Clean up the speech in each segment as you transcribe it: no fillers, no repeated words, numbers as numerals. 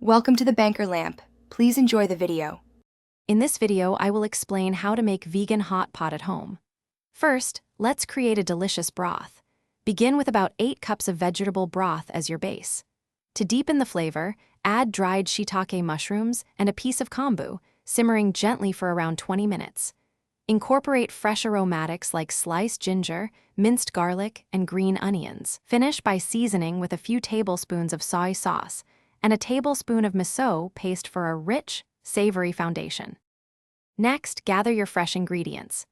Welcome to the Banker Lamp. Please enjoy the video. In this video, I will explain how to make vegan hot pot at home. First, let's create a delicious broth. Begin with about 8 cups of vegetable broth as your base. To deepen the flavor, add dried shiitake mushrooms and a piece of kombu, simmering gently for around 20 minutes. Incorporate fresh aromatics like sliced ginger, minced garlic, and green onions. Finish by seasoning with a few tablespoons of soy sauce and a tablespoon of miso paste for a rich, savory foundation. Next, gather your fresh ingredients.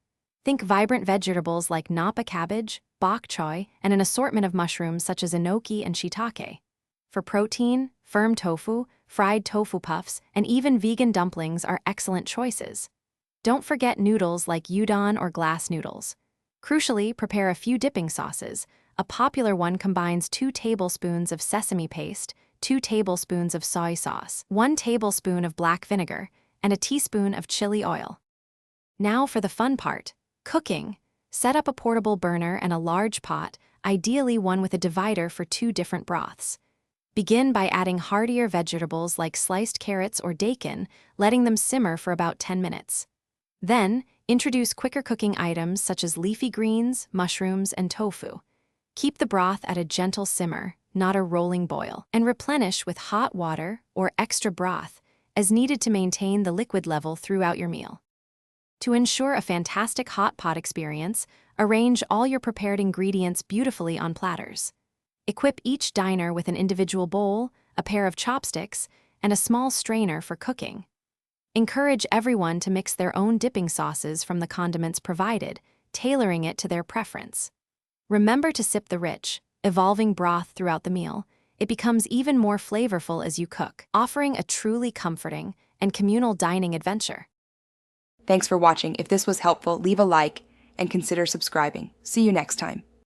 Think vibrant vegetables like napa cabbage, bok choy, and an assortment of mushrooms such as enoki and shiitake. For protein, firm tofu, fried tofu puffs, and even vegan dumplings are excellent choices. Don't forget noodles like udon or glass noodles. Crucially, prepare a few dipping sauces. A popular one combines 2 tablespoons of sesame paste, 2 tablespoons of soy sauce, 1 tablespoon of black vinegar, and a teaspoon of chili oil. Now for the fun part, cooking. Set up a portable burner and a large pot, ideally one with a divider for 2 different broths. Begin by adding heartier vegetables like sliced carrots or daikon, letting them simmer for about 10 minutes. Then, introduce quicker cooking items such as leafy greens, mushrooms, and tofu. Keep the broth at a gentle simmer, not a rolling boil, and replenish with hot water or extra broth as needed to maintain the liquid level throughout your meal. To ensure a fantastic hot pot experience, arrange all your prepared ingredients beautifully on platters. Equip each diner with an individual bowl, a pair of chopsticks, and a small strainer for cooking. Encourage everyone to mix their own dipping sauces from the condiments provided, tailoring it to their preference. Remember to sip the rich, evolving broth throughout the meal. It becomes even more flavorful as you cook, offering a truly comforting and communal dining adventure. Thanks for watching. If this was helpful, leave a like and consider subscribing. See you next time.